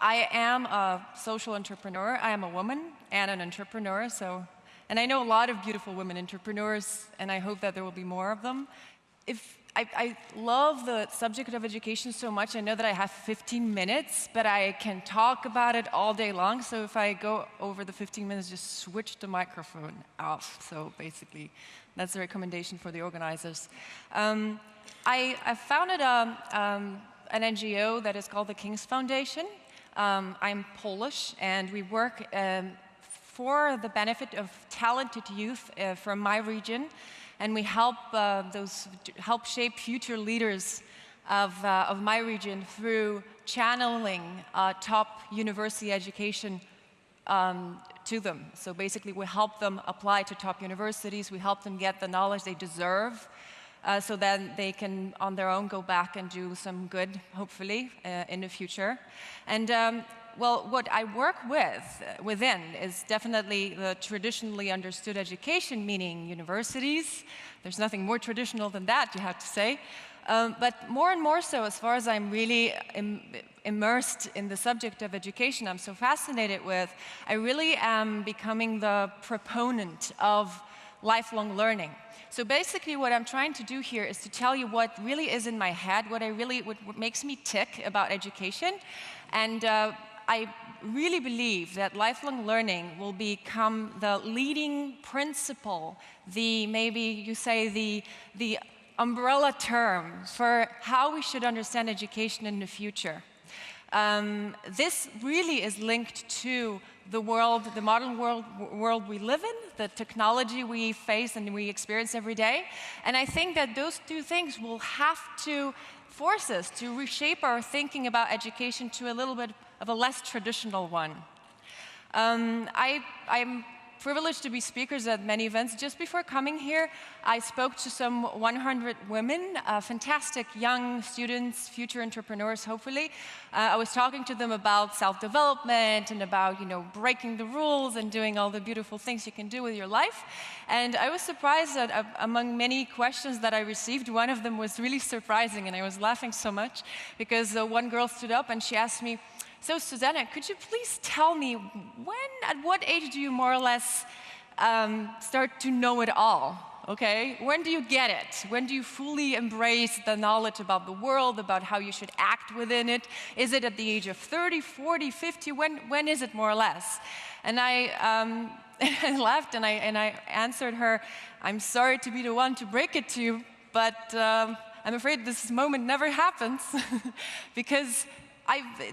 I am a social entrepreneur. I am a woman and an entrepreneur, and I know a lot of beautiful women entrepreneurs, and I hope that there will be more of them. I love the subject of education so much. I know that I have 15 minutes, but I can talk about it all day long. So if I go over the 15 minutes, just switch the microphone off. So basically, that's the recommendation for the organizers. I founded an NGO that is called the King's Foundation. I'm Polish, and we work for the benefit of talented youth from my region. And we help help shape future leaders of my region through channeling top university education to them. So basically, we help them apply to top universities. We help them get the knowledge they deserve, so then they can, on their own, go back and do some good, hopefully, in the future. And well, what I work within is definitely the traditionally understood education, meaning universities. There's nothing more traditional than that, you have to say. But more and more so, as far as I'm really immersed in the subject of education, I'm so fascinated with, I really am becoming the proponent of lifelong learning. So basically what I'm trying to do here is to tell you what really is in my head, what makes me tick about education. And I really believe that lifelong learning will become the leading principle, maybe you say the umbrella term for how we should understand education in the future. This really is linked to the world, the modern world we live in, the technology we face and we experience every day. And I think that those two things will have to force us to reshape our thinking about education to a little bit of a less traditional one. I'm privileged to be speakers at many events. Just before coming here, I spoke to some 100 women, fantastic young students, future entrepreneurs, hopefully. I was talking to them about self-development and about, breaking the rules and doing all the beautiful things you can do with your life. And I was surprised that among many questions that I received, one of them was really surprising, and I was laughing so much because one girl stood up and she asked me, "So, Zuzanna, could you please tell me at what age do you more or less start to know it all, okay? When do you get it? When do you fully embrace the knowledge about the world, about how you should act within it? Is it at the age of 30, 40, 50? When is it more or less?" And I laughed and I answered her, "I'm sorry to be the one to break it to you, but I'm afraid this moment never happens." Because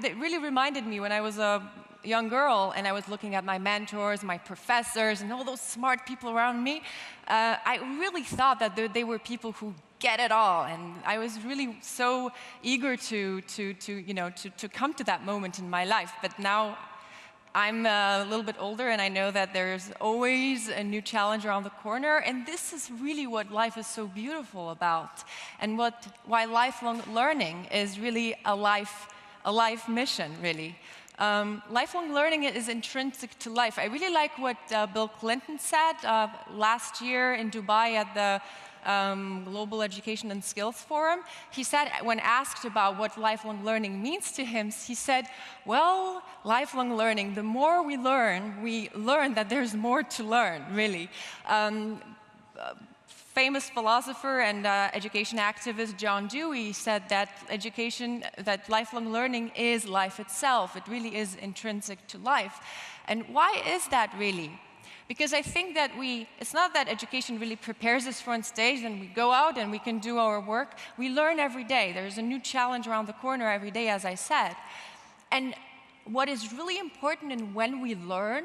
it really reminded me when I was a young girl and I was looking at my mentors, my professors, and all those smart people around me. I really thought that they were people who get it all, and I was really so eager to come to that moment in my life. But now I'm a little bit older, and I know that there's always a new challenge around the corner, and this is really what life is so beautiful about, and why lifelong learning is really a life mission, really. Lifelong learning is intrinsic to life. I really like what Bill Clinton said last year in Dubai at the Global Education and Skills Forum. He said, when asked about what lifelong learning means to him, he said, well, lifelong learning, the more we learn that there's more to learn, really. Famous philosopher and education activist John Dewey said that lifelong learning is life itself. It really is intrinsic to life. And why is that really? Because I think that it's not that education really prepares us for on stage and we go out and we can do our work. We learn every day. There's a new challenge around the corner every day, as I said. And what is really important in when we learn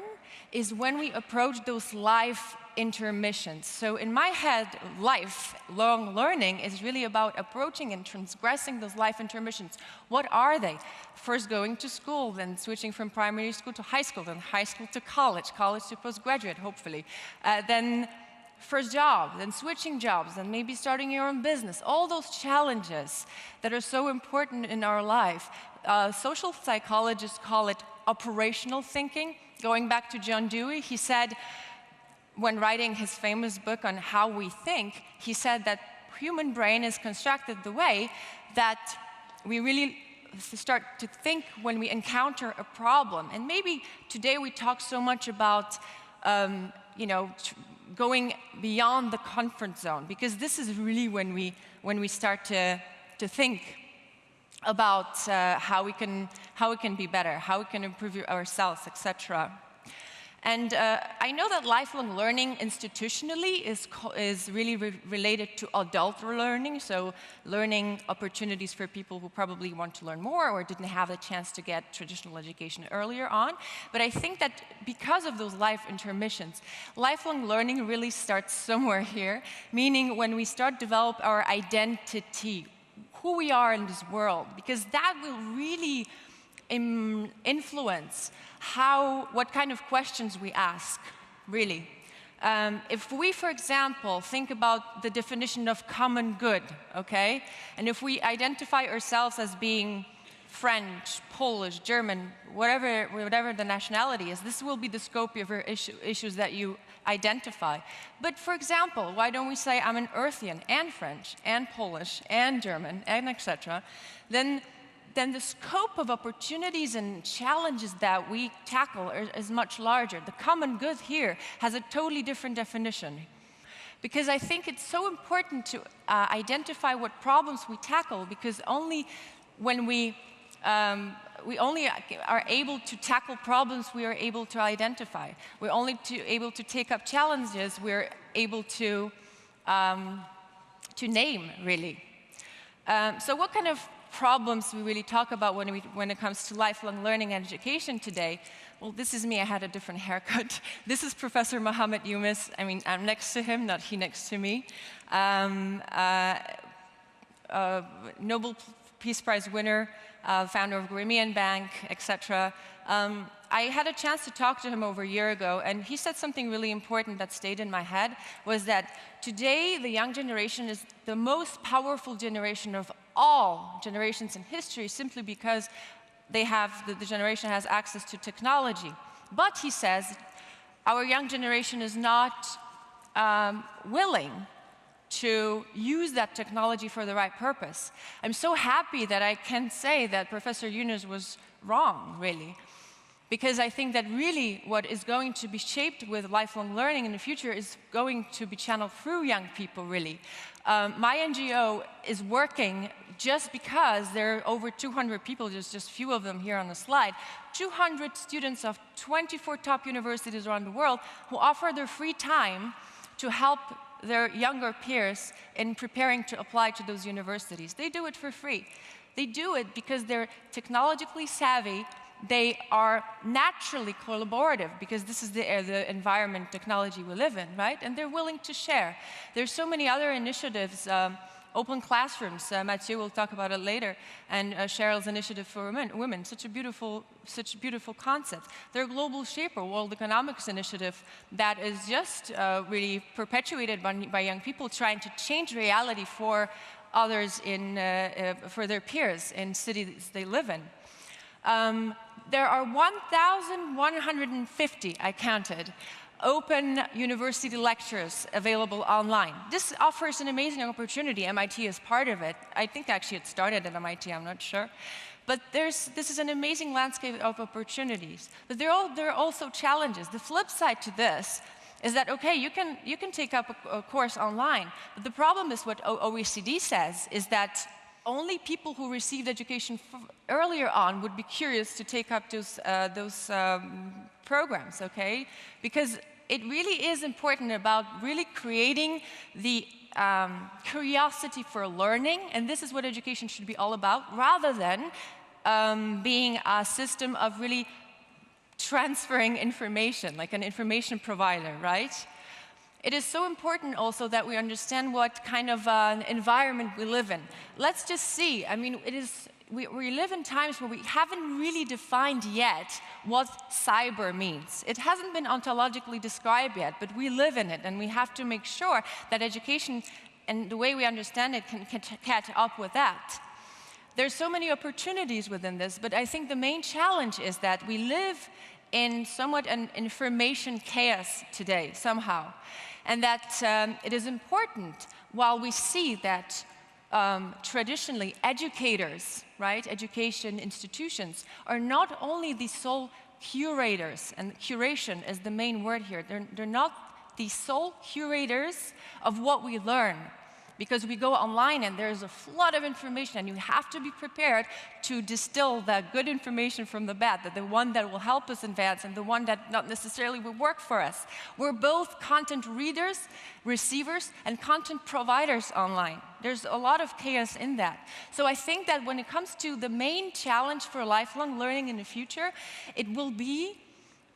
is when we approach those life intermissions. So in my head, lifelong learning is really about approaching and transgressing those life intermissions. What are they? First going to school, then switching from primary school to high school, then high school to college to postgraduate, hopefully. Then first job, then switching jobs, then maybe starting your own business. All those challenges that are so important in our life. Social psychologists call it operational thinking. Going back to John Dewey, he said, when writing his famous book on how we think, he said that human brain is constructed the way that we really start to think when we encounter a problem. And maybe today we talk so much about going beyond the comfort zone, because this is really when we start to think about how we can be better, how we can improve ourselves, etc. And I know that lifelong learning institutionally is really related to adult learning, so learning opportunities for people who probably want to learn more or didn't have the chance to get traditional education earlier on. But I think that because of those life intermissions, lifelong learning really starts somewhere here, meaning when we start to develop our identity, who we are in this world, because that will really influence what kind of questions we ask, really. If we, for example, think about the definition of common good, okay? And if we identify ourselves as being French, Polish, German, whatever the nationality is, this will be the scope of your issues that you identify. But for example, why don't we say I'm an Earthian and French and Polish and German and etc. Then the scope of opportunities and challenges that we tackle is much larger. The common good here has a totally different definition. Because I think it's so important to identify what problems we tackle, because only when we only are able to tackle problems we are able to identify. We're only able to take up challenges we're able to name, really. So what kind of problems we really talk about when it comes to lifelong learning and education today? Well, this is me. I had a different haircut. This is Professor Mohammed Youmis. I mean, I'm next to him, not he next to me. Nobel Peace Prize winner, founder of Grameen Bank, etc. I had a chance to talk to him over a year ago, and he said something really important that stayed in my head, was that today the young generation is the most powerful generation of all generations in history, simply because the generation has access to technology. But he says our young generation is not willing to use that technology for the right purpose. I'm so happy that I can say that Professor Younis was wrong, really. Because I think that really what is going to be shaped with lifelong learning in the future is going to be channeled through young people, really. My NGO is working just because there are over 200 people, there's just few of them here on the slide, 200 students of 24 top universities around the world who offer their free time to help their younger peers in preparing to apply to those universities. They do it for free. They do it because they're technologically savvy. They are naturally collaborative, because this is the environment, technology we live in, right? And they're willing to share. There's so many other initiatives, open classrooms, Mathieu will talk about it later, and Cheryl's initiative for women, such a beautiful concept. There's Global Shaper, World Economics Initiative, that is just really perpetuated by young people trying to change reality for others, for their peers in cities they live in. There are 1,150, I counted, open university lectures available online. This offers an amazing opportunity. MIT is part of it. I think actually it started at MIT, I'm not sure. But this is an amazing landscape of opportunities. But there are also challenges. The flip side to this is that, okay, you can take up a course online, but the problem is what OECD says, is that only people who received education earlier on would be curious to take up those programs, okay? Because it really is important about really creating the curiosity for learning, and this is what education should be all about, rather than being a system of really transferring information, like an information provider, right? It is so important also that we understand what kind of environment we live in. Let's just see. I mean, we live in times where we haven't really defined yet what cyber means. It hasn't been ontologically described yet, but we live in it, and we have to make sure that education and the way we understand it can catch up with that. There's so many opportunities within this, but I think the main challenge is that we live in somewhat an information chaos today, somehow. And that it is important, while we see that traditionally educators, right, education institutions, are not only the sole curators, and curation is the main word here. They're not the sole curators of what we learn, because we go online and there's a flood of information, and you have to be prepared to distill the good information from the bad, the one that will help us advance and the one that not necessarily will work for us. We're both content readers, receivers, and content providers online. There's a lot of chaos in that. So I think that when it comes to the main challenge for lifelong learning in the future, it will be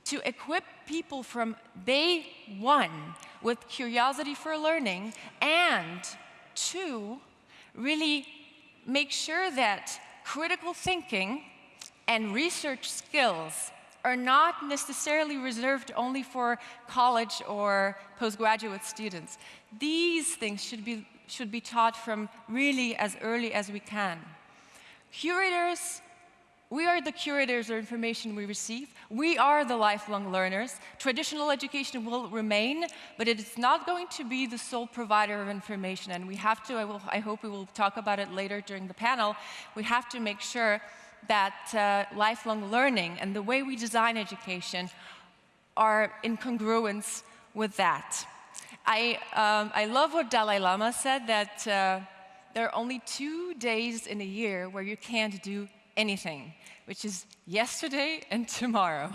to equip people from day one with curiosity for learning, and to really make sure that critical thinking and research skills are not necessarily reserved only for college or postgraduate students. These things should be taught from really as early as we can. Curators, we are the curators of information we receive. We are the lifelong learners. Traditional education will remain, but it is not going to be the sole provider of information. And we have to, I hope we will talk about it later during the panel, we have to make sure that lifelong learning and the way we design education are in congruence with that. I love what Dalai Lama said, that there are only 2 days in a year where you can't do anything, which is yesterday and tomorrow.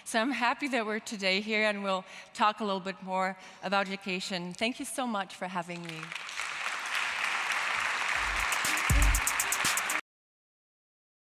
So I'm happy that we're today here, and we'll talk a little bit more about education. Thank you so much for having me.